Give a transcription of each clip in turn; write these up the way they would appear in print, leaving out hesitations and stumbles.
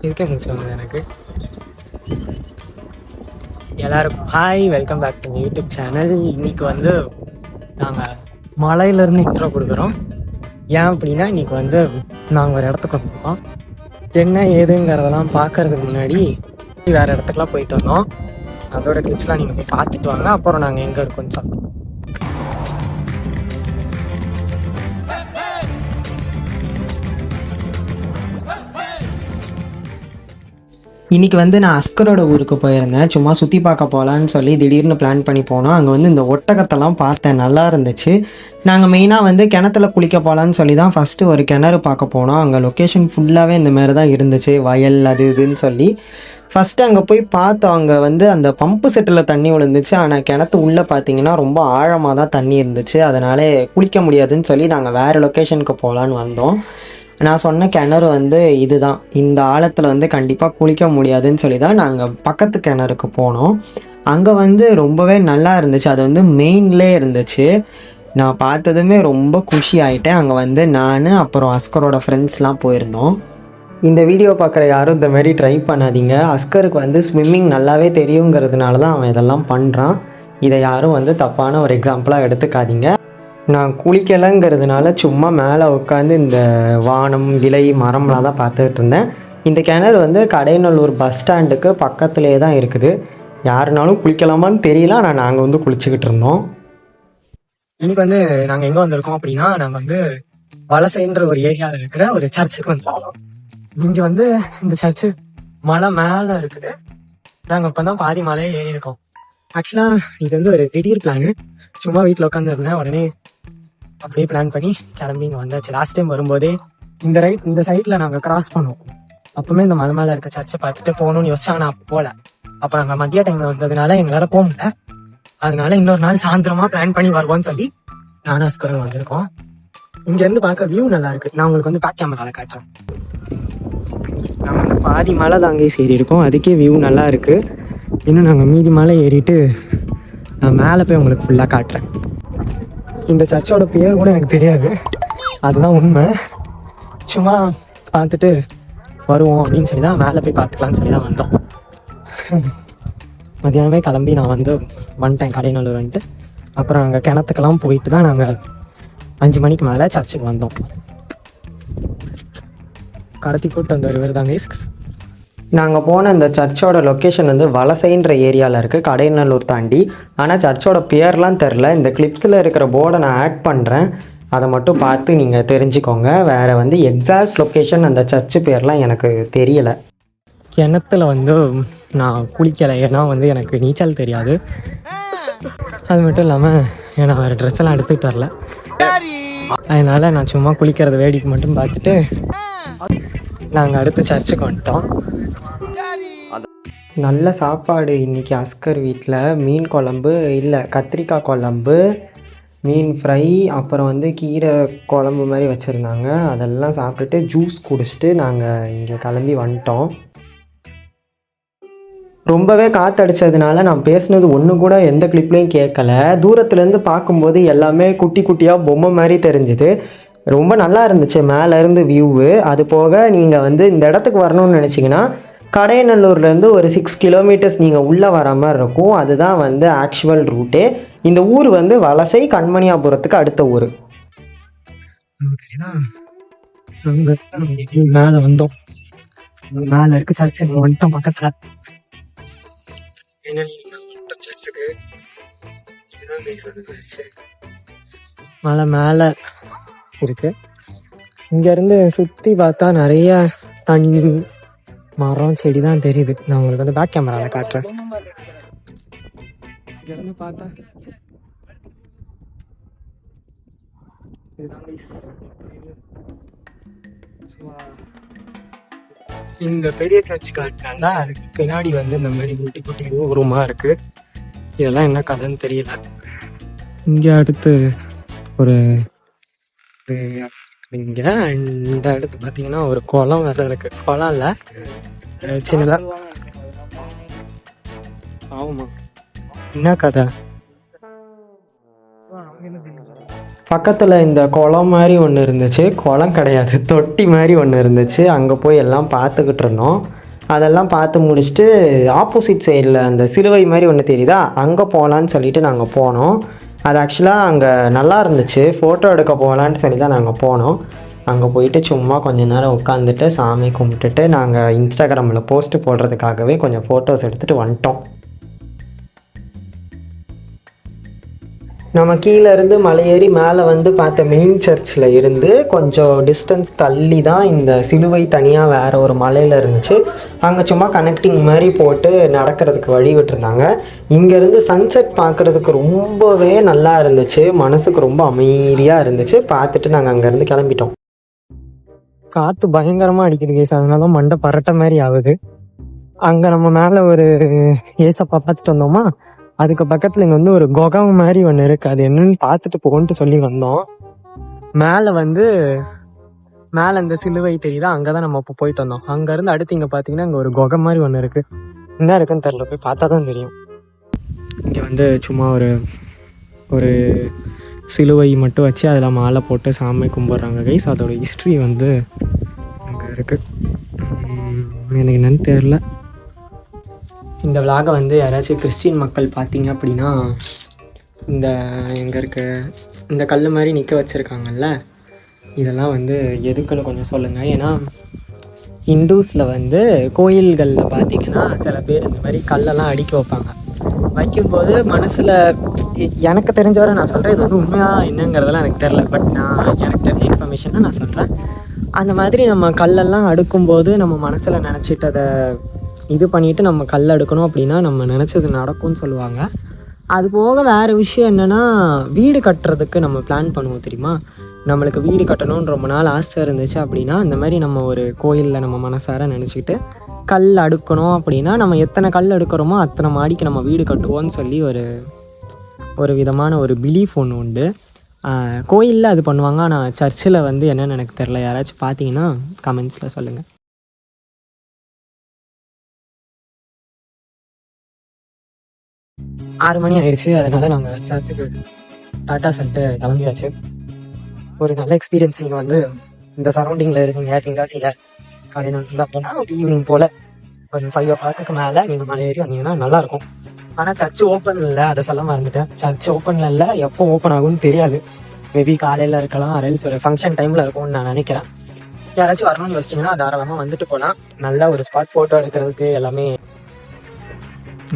இதுக்கே முடிச்சு வந்தது எனக்கு. எல்லாருக்கும் hi, welcome back to YouTube channel. இன்னைக்கு வந்து நாங்கள் மலையிலேருந்து இன்ட்ரோ கொடுக்குறோம். ஏன் அப்படின்னா இன்னைக்கு வந்து நாங்கள் ஒரு இடத்துக்கு வந்திருக்கோம். என்ன ஏதுங்கிறதெல்லாம் பார்க்கறதுக்கு முன்னாடி வேறு இடத்துக்குலாம் போயிட்டு வந்தோம். அதோட கிளிப்ஸ்லாம் நீங்கள் போய் பார்த்துட்டு வாங்க. அப்புறம் நாங்கள் எங்கே இருக்கோம்னு சொல்லுவோம். இன்றைக்கி வந்து நான் அஸ்கரோட ஊருக்கு போயிருந்தேன். சும்மா சுற்றி பார்க்க போகலான்னு சொல்லி திடீர்னு பிளான் பண்ணி போனோம். அங்கே வந்து இந்த ஒட்டகத்தெல்லாம் பார்த்தேன், நல்லா இருந்துச்சு. நாங்கள் மெயினாக வந்து கிணத்துல குளிக்க போகலான்னு சொல்லி தான் ஃபஸ்ட்டு ஒரு கிணறு பார்க்க போனோம். அங்கே லொக்கேஷன் ஃபுல்லாகவே இந்த மாதிரி தான் இருந்துச்சு, வயல் அது இதுன்னு சொல்லி. ஃபஸ்ட்டு அங்கே போய் பார்த்தோம். அங்கே வந்து அந்த பம்பு செட்டில் தண்ணி விழுந்துச்சு. ஆனால் கிணத்து உள்ளே பார்த்தீங்கன்னா ரொம்ப ஆழமாக தான் தண்ணி இருந்துச்சு. அதனால் குளிக்க முடியாதுன்னு சொல்லி நாங்கள் வேறு லொக்கேஷனுக்கு போகலான்னு வந்தோம். நான் சொன்ன கிணறு வந்து இதுதான். இந்த ஆழத்தில் வந்து கண்டிப்பாக குளிக்க முடியாதுன்னு சொல்லி தான் நாங்கள் பக்கத்து கிணறுக்கு போனோம். அங்கே வந்து ரொம்பவே நல்லா இருந்துச்சு. அது வந்து மெயின்லேயே இருந்துச்சு. நான் பார்த்ததுமே ரொம்ப குஷி ஆகிட்டேன். அங்கே வந்து நான் அப்புறம் அஸ்கரோட ஃப்ரெண்ட்ஸ்லாம் போயிருந்தோம். இந்த வீடியோ பார்க்குற யாரும் இந்த மாதிரி ட்ரை பண்ணாதீங்க. அஸ்கருக்கு வந்து ஸ்விம்மிங் நல்லாவே தெரியுங்கிறதுனால தான் அவன் இதெல்லாம் பண்ணுறான். இதை யாரும் வந்து தப்பான ஒரு எக்ஸாம்பிளாக எடுத்துக்காதீங்க. நான் குளிக்கலைங்கிறதுனால சும்மா மேலே உட்காந்து இந்த வானம் இலை மரம்லாம் தான் பார்த்துக்கிட்டு இருந்தேன். இந்த கிணறு வந்து கடையநல்லூர் பஸ் ஸ்டாண்டுக்கு பக்கத்துலேயே தான் இருக்குது. யாருனாலும் குளிக்கலாமான்னு தெரியல. ஆனால் நாங்கள் வந்து குளிச்சுக்கிட்டு இருந்தோம். இன்னைக்கு வந்து நாங்கள் எங்கே வந்திருக்கோம் அப்படின்னா, நாங்கள் வந்து வலசைன்ற ஒரு ஏரியாவில் இருக்கிற ஒரு சர்ச்சுக்கு வந்துருக்கோம். இங்கே வந்து இந்த சர்ச்சு மலை மேலே இருக்குது. நாங்கள் இப்போ தான் பாதி மலையே ஏறி இருக்கோம். ஆக்சுவலாக இது வந்து ஒரு திடீர் பிளானு. சும்மா வீட்டில் உட்காந்துருந்தேன். உடனே அப்படியே பிளான் பண்ணி கிளம்பி இங்கே வந்தாச்சு. லாஸ்ட் டைம் வரும்போதே இந்த சைடில் நாங்கள் கிராஸ் பண்ணுவோம். அப்பவுமே இந்த மலை மேலே இருக்க சர்ச்சை பார்த்துட்டு போகணும்னு யோசிச்சாங்க. நான் போகல. அப்போ நாங்கள் மதிய டைமில் வந்ததுனால எங்களால் போக முடியல. அதனால இன்னொரு நாள் சாயந்தரமாக பிளான் பண்ணி வருவோம்னு சொல்லி நானும் அஸ்கரும் வந்திருக்கோம். இங்கேருந்து பார்க்க வியூ நல்லா இருக்குது. நான் உங்களுக்கு வந்து பேக் கேமராவில் காட்டுறேன். நாங்கள் வந்து பாதி மலை தாங்க சரி இருக்கோம். அதுக்கே வியூ நல்லா இருக்குது. இன்னும் நாங்கள் மீதி மலை ஏறிட்டு நான் மேலே போய் உங்களுக்கு ஃபுல்லாக காட்டுறேன். இந்த சர்ச்சோட பேர் கூட எனக்கு தெரியாது, அதுதான் உண்மை. சும்மா பார்த்துட்டு வருவோம் அப்படின்னு சொல்லி தான் மேலே போய் பார்த்துக்கலான்னு சொல்லி தான் வந்தோம். மதியானமே கிளம்பி நான் வந்து வந்துட்டேன் கடைநல்லூர் வந்துட்டு. அப்புறம் அங்கே கிணத்துக்கெல்லாம் போயிட்டு தான் நாங்கள் 5 மணிக்கு மேலே சர்ச்சுக்கு வந்தோம். கடத்தி கூப்பிட்டு வந்தார் இவர் தாங்க. நாங்கள் போன இந்த சர்ச்சோட லொக்கேஷன் வந்து வலசைன்ற ஏரியாவில் இருக்குது, கடைநல்லூர் தாண்டி. ஆனால் சர்ச்சோட பேர்லாம் தெரில. இந்த கிளிப்ஸில் இருக்கிற போர்டை நான் ஆட் பண்ணுறேன், அதை மட்டும் பார்த்து நீங்கள் தெரிஞ்சுக்கோங்க. வேறு வந்து எக்ஸாக்ட் லொக்கேஷன் அந்த சர்ச்சு பேர்லாம் எனக்கு தெரியலை. கிணத்துல வந்து நான் குளிக்கலை, ஏன்னா வந்து எனக்கு நீச்சல் தெரியாது. அது மட்டும் இல்லாமல் நான் வேறு ட்ரெஸ்ஸெல்லாம் எடுத்துகிட்டு வரல. அதனால் நான் சும்மா குளிக்கிறத வேடிக்கை மட்டும் பார்த்துட்டு நாங்கள் அடுத்த சர்ச்சுக்கு வந்துட்டோம். நல்ல சாப்பாடு இன்றைக்கி அஸ்கர் வீட்டில். மீன் குழம்பு இல்லை கத்திரிக்காய் குழம்பு, மீன் ஃப்ரை, அப்புறம் வந்து கீரை குழம்பு மாதிரி வச்சுருந்தாங்க. அதெல்லாம் சாப்பிட்டுட்டு ஜூஸ் குடிச்சிட்டு நாங்கள் இங்கே கிளம்பி வந்துட்டோம். ரொம்பவே காற்றடிச்சதுனால நான் பேசுனது ஒன்று கூட எந்த கிளிப்லேயும் கேட்கல. தூரத்துலேருந்து பார்க்கும்போது எல்லாமே குட்டி குட்டியாக பொம்மை மாதிரி தெரிஞ்சுது. ரொம்ப நல்லா இருந்துச்சு மேலேருந்து வியூவு. அது போக நீங்கள் வந்து இந்த இடத்துக்கு வரணும்னு நினச்சிங்கன்னா கடையநல்லூர்லேருந்து ஒரு 6 கிலோமீட்டர்ஸ் நீங்கள் உள்ளே வர மாதிரி இருக்கும். அதுதான் வந்து ஆக்சுவல் ரூட்டே. இந்த ஊர் வந்து வலசை கண்மணியாபுரத்துக்கு அடுத்த ஊர். மேலே வந்தோம். மேலே இருக்க சர்ச்சு வந்துட்டோம் பக்கத்தில். சர்ச்சுக்கு மலை மேலே இருக்கு. இங்கேருந்து சுற்றி பார்த்தா நிறைய தண்ணி மரம் செடி தான் தெரியுது. நான் உங்களுக்கு வந்து பேக் கேமராவில் காட்டுறேன். இங்கேருந்து பார்த்தா இந்த பெரிய சர்ச் காட்டுறாங்க. அதுக்கு பின்னாடி வந்து இந்த மாதிரி குட்டி குட்டி ரூமாக இருக்குது. இதெல்லாம் என்ன கதைன்னு தெரியல. இங்கே அடுத்து ஒரு இங்கே இந்த இடத்து பார்த்தீங்கன்னா ஒரு குளம் வேற இருக்கு. குளம் இல்லை, சின்னதா. ஆமா, என்ன கதை? பக்கத்தில் இந்த குளம் மாதிரி ஒன்று இருந்துச்சு, குளம் கிடையாது, தொட்டி மாதிரி ஒன்று இருந்துச்சு. அங்கே போய் எல்லாம் பார்த்துக்கிட்டு இருந்தோம். அதெல்லாம் பார்த்து முடிச்சுட்டு ஆப்போசிட் சைடில் அந்த சிலுவை மாதிரி ஒன்று தெரியுதா, அங்கே போகலான்னு சொல்லிட்டு நாங்கள் போனோம். அது ஆக்சுவலாக அங்கே நல்லா இருந்துச்சு, ஃபோட்டோ எடுக்க போகலான்னு சொல்லி தான் நாங்கள் போனோம். அங்கே போயிட்டு சும்மா கொஞ்சம் நேரம் உட்காந்துட்டு சாமி கும்பிட்டுட்டு நாங்கள் இன்ஸ்டாகிராமில் போஸ்ட்டு போடுறதுக்காகவே கொஞ்சம் ஃபோட்டோஸ் எடுத்துகிட்டு வந்துட்டோம். நம்ம கீழே இருந்து மலையேறி மேலே வந்து பார்த்த மெயின் சர்ச்சில் இருந்து கொஞ்சம் டிஸ்டன்ஸ் தள்ளி தான் இந்த சிலுவை தனியாக வேறு ஒரு மலையில் இருந்துச்சு. அங்கே சும்மா கனெக்டிங் மாதிரி போட்டு நடக்கிறதுக்கு வழி விட்டுருந்தாங்க. இங்கேருந்து சன்செட் பார்க்குறதுக்கு ரொம்பவே நல்லா இருந்துச்சு, மனசுக்கு ரொம்ப அமைதியாக இருந்துச்சு. பார்த்துட்டு நாங்கள் அங்கேருந்து கிளம்பிட்டோம். காற்று பயங்கரமாக அடிக்குது கேஸ், அதனால மண்டை பரட்ட மாதிரி ஆகுது. அங்கே நம்ம மேலே ஒரு ஏசப்பா பார்த்துட்டு வந்தோமா, அதுக்கு பக்கத்தில் இங்கே வந்து ஒரு குகை மாதிரி ஒன்று இருக்குது, அது என்னன்னு பார்த்துட்டு போகன்ட்டு சொல்லி வந்தோம். மேலே இந்த சிலுவை தெரியுதா, அங்கே தான் நம்ம இப்போ போயிட்டு வந்தோம். அங்கேருந்து அடுத்து இங்கே பார்த்தீங்கன்னா இங்கே ஒரு குகை மாதிரி ஒன்று இருக்குது. என்ன இருக்குன்னு தெரியல, போய் பார்த்தா தான் தெரியும். இங்கே வந்து சும்மா ஒரு சிலுவை மட்டும் வச்சு அதில் மாலை போட்டு சாமி கும்பிட்றாங்க கைஸ். அதோட ஹிஸ்ட்ரி வந்து அங்கே இருக்குது, எனக்கு என்னன்னு தெரில. இந்த விலாகை வந்து யாராச்சும் கிறிஸ்டின் மக்கள் பார்த்தீங்க அப்படின்னா, இந்த எங்கே இருக்க இந்த கல் மாதிரி நிற்க வச்சுருக்காங்கல்ல, இதெல்லாம் வந்து எதுக்குன்னு கொஞ்சம் சொல்லுங்கள். ஏன்னா ஹிந்துஸில் வந்து கோயில்களில் பார்த்திங்கன்னா சில பேர் இந்த மாதிரி கல்லெல்லாம் அடுக்கி வைக்கும்போது மனசில் எனக்கு தெரிஞ்சவரை நான் சொல்கிறேன், இது வந்து உண்மையாக என்னங்கிறதெல்லாம் எனக்கு தெரில, பட் எனக்கு தெரிஞ்ச இன்ஃபர்மேஷனை நான் சொல்கிறேன். அந்த மாதிரி நம்ம கல்லெல்லாம் அடுக்கும்போது நம்ம மனசில் நினச்சிட்டு அதை இது பண்ணிவிட்டு நம்ம கல் அடுக்கணும் அப்படின்னா நம்ம நினச்சது நடக்கும்னு சொல்லுவாங்க. அது போக வேறு விஷயம் என்னென்னா, வீடு கட்டுறதுக்கு நம்ம பிளான் பண்ணுவோம் தெரியுமா. நம்மளுக்கு வீடு கட்டணும்னு ரொம்ப நாள் ஆசை இருந்துச்சு அப்படின்னா, இந்த மாதிரி நம்ம ஒரு கோயிலில் நம்ம மனசார நினச்சிக்கிட்டு கல் அடுக்கணும் அப்படின்னா, நம்ம எத்தனை கல் அடுக்கிறோமோ அத்தனை மாடிக்கு நம்ம வீடு கட்டுவோம்னு சொல்லி ஒரு விதமான ஒரு பிலீஃப் ஒன்று உண்டு. கோயிலில் அது பண்ணுவாங்க, ஆனால் சர்ச்சில் வந்து என்னென்னு எனக்கு தெரில. யாராச்சும் பார்த்தீங்கன்னா கமெண்ட்ஸில் சொல்லுங்கள். 6 மணி ஆயிடுச்சு, அதனால் நாங்கள் சர்ச்சுக்கு டாட்டா சொல்லிட்டு கிளம்பியாச்சு. ஒரு நல்ல எக்ஸ்பீரியன்ஸ். நீங்கள் வந்து இந்த சரௌண்டிங்கில் இருக்கீங்க, தென்காசியில் காலையில் வந்து அப்படின்னா ஒரு ஈவினிங் போல் ஒரு 5 o'clock மேலே நீங்கள் மலை ஏறி வந்தீங்கன்னா நல்லாயிருக்கும். ஆனால் சர்ச்சு ஓப்பன் இல்லை, அதை சொல்ல மறந்துட்டேன். சர்ச் ஓப்பனில் இல்லை, எப்போ ஓப்பன் ஆகும்னு தெரியாது. மேபி காலையில் இருக்கலாம், அரேல்ஸ் ஒரு ஃபங்க்ஷன் டைமில் இருக்கும்னு நான் நினைக்கிறேன். யாராச்சும் வரணும்னு யோசிச்சிங்கன்னா தாராளமாக வந்துட்டு போகலாம். நல்ல ஒரு ஸ்பாட் ஃபோட்டோ எடுக்கிறதுக்கு எல்லாமே.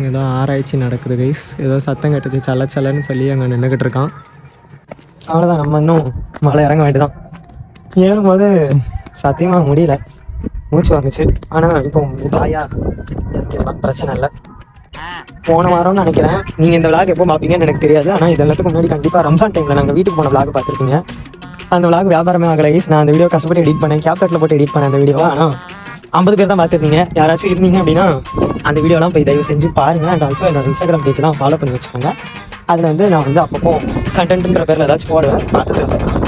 ஏதோ ஆராய்ச்சி நடக்குது கைஸ், ஏதோ சத்தம் கட்டுச்சு சலன்னு சொல்லி அங்கே நின்றுக்கிட்டு இருக்கான். அவ்வளோதான், நம்ம இன்னும் மலை இறங்க வேண்டியதான். ஏறும்போது சத்தியமாக முடியல, மூச்சு வந்துச்சு. ஆனால் இப்போ ஜாலியாக இறங்கிடலாம், பிரச்சனை இல்லை. போன வாரம்னு நினைக்கிறேன். நீங்கள் இந்த விளாக் எப்போ பார்ப்பீங்கன்னு எனக்கு தெரியாது, ஆனால் இது எல்லாத்துக்கு முன்னாடி கண்டிப்பாக ரம்ஜான் டைமில் நாங்கள் வீட்டுக்கு போன விளாக் பார்த்துருப்பீங்க. அந்த விளாக் வியாபாரமே ஆகலை கைஸ். நான் அந்த வீடியோ கஷ்டப்பட்டு எடிட் பண்ணேன், கேப்கட்டில் போட்டு எடிட் பண்ணேன் அந்த வீடியோ. ஆனால் 50 பேர் தான் பார்த்துருந்தீங்க. யாராச்சும் இருந்தீங்க அப்படின்னா அந்த வீடியோலாம் போய் தயவு செஞ்சு பாருங்கள். அண்ட் ஆல்சோ என்னோட இன்ஸ்டாகிராம் பேஜ்லாம் ஃபாலோ பண்ணி வச்சுக்கோங்க. அதில் வந்து நான் வந்து அப்பப்போ கண்டென்ட்டுங்கிற பேரில் ஏதாச்சும் போடுவேன், பார்த்து தெரிஞ்சுக்கலாம்.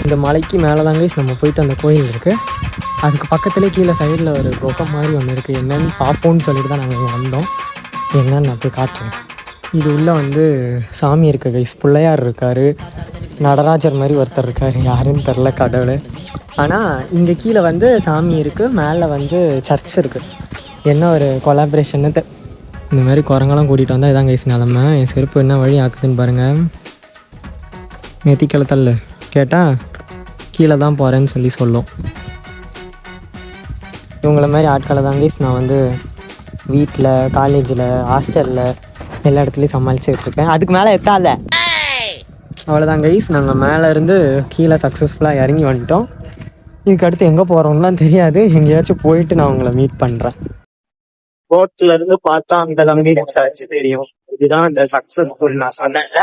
இந்த மலைக்கு மேலே தான் கைஸ் நம்ம போயிட்டு அந்த கோயில் இருக்குது. அதுக்கு பக்கத்துலேயே கீழே சைடில் ஒரு குகை மாதிரி ஒன்று இருக்குது. என்னென்னு பார்ப்போம்னு சொல்லிட்டு தான் நாங்கள் இங்கே வந்தோம். என்னன்னு நான் போய் காட்டுறேன். இது உள்ளே வந்து சாமி இருக்குது கைஸ், பிள்ளையார் இருக்கார், நடராஜர் மாதிரி ஒருத்தர் இருக்கார், யாருன்னு தெரில கடவுள். ஆனால் இங்கே கீழே வந்து சாமி இருக்குது, மேலே வந்து சர்ச் இருக்குது. என்ன ஒரு கொலாபரேஷன்னு இந்த மாதிரி குரங்கெல்லாம் கூட்டிகிட்டு வந்தால் இதான் கைஸ் நிலமை. என் செருப்பு என்ன வழி ஆக்குதுன்னு பாருங்கள். நெத்திக்கிழத்தல்ல கேட்டால் கீழே தான் போகிறேன்னு சொல்லி சொல்லும். இவங்கள மாதிரி ஆட்களை தான் கைஸ் நான் வந்து வீட்டில், காலேஜில், ஹாஸ்டலில் எல்லா இடத்துலையும் சமாளிச்சுட்ருக்கேன். அதுக்கு மேலே எத்தால. அவ்வளோதான் கைஸ், நாங்கள் மேலே இருந்து கீழே சக்ஸஸ்ஃபுல்லாக இறங்கி வந்துட்டோம். இதுக்கு அடுத்து எங்கே போகிறோம்லாம் தெரியாது. எங்கேயாச்சும் போயிட்டு நான் உங்களை மீட் பண்ணுறேன். போட்ல இருந்து பார்த்தா அந்த தம்பி சர்ச் தெரியும். இதுதான் இந்த சக்ஸஸ்ஃபுல் நான் சொன்னேன்ல.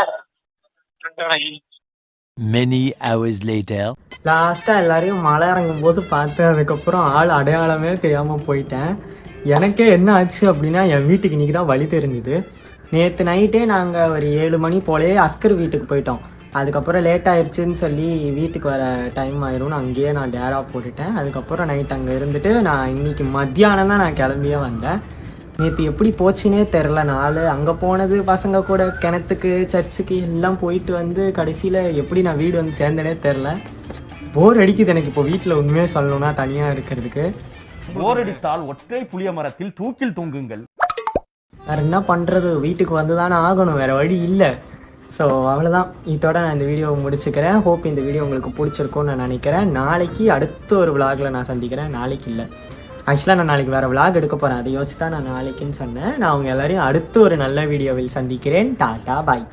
Many hours later. லாஸ்ட்டாக எல்லாரையும் மலை இறங்கும் போது பார்த்தேன். அதுக்கப்புறம் ஆள் அடையாளமே தெரியாமல் போயிட்டேன். எனக்கே என்ன ஆச்சு அப்படின்னா, என் வீட்டுக்கு இன்றைக்கி தான் வழி தெரிஞ்சுது. நேற்று நைட்டே நாங்கள் ஒரு 7 மணி போலே அஸ்கர் வீட்டுக்கு போயிட்டோம். அதுக்கப்புறம் லேட் ஆயிடுச்சுன்னு சொல்லி வீட்டுக்கு வர டைம் ஆயிரும்னு அங்கேயே நான் டேரா போட்டுட்டேன். அதுக்கப்புறம் நைட் அங்கே இருந்துட்டு நான் இன்றைக்கி மத்தியானம் தான் நான் கிளம்பியே வந்தேன். நேற்று எப்படி போச்சுனே தெரில நாள். அங்கே போனது பசங்க கூட கிணத்துக்கு சர்ச்சுக்கு எல்லாம் போயிட்டு வந்து கடைசியில் எப்படி நான் வீடு வந்து சேர்ந்தனே தெரில. போர் அடிக்குது எனக்கு இப்போ வீட்டில் உண்மையாக சொல்லணும்னா தனியாக இருக்கிறதுக்கு. போர் அடித்தால் ஒற்றை புளிய மரத்தில் தூக்கில் தூங்குங்கள். வேறு என்ன பண்ணுறது, வீட்டுக்கு வந்து தானே ஆகணும், வேறு வழி இல்லை. ஸோ அவ்வளோதான், இதோட நான் இந்த வீடியோவை முடிச்சுக்கிறேன். ஹோப் இந்த வீடியோ உங்களுக்கு பிடிச்சிருக்கும்னு நான் நினைக்கிறேன். நாளைக்கு அடுத்த ஒரு விலாகில் நான் சந்திக்கிறேன். நாளைக்கு இல்லை, ஆக்சுவலாக நான் நாளைக்கு வேறு விலாக் எடுக்க போகிறேன். அதை யோசிச்சு தான் நான் நாளைக்குன்னு சொன்னேன். நான் அவங்க எல்லோரையும் அடுத்து ஒரு நல்ல வீடியோவில் சந்திக்கிறேன். டாட்டா பாய்.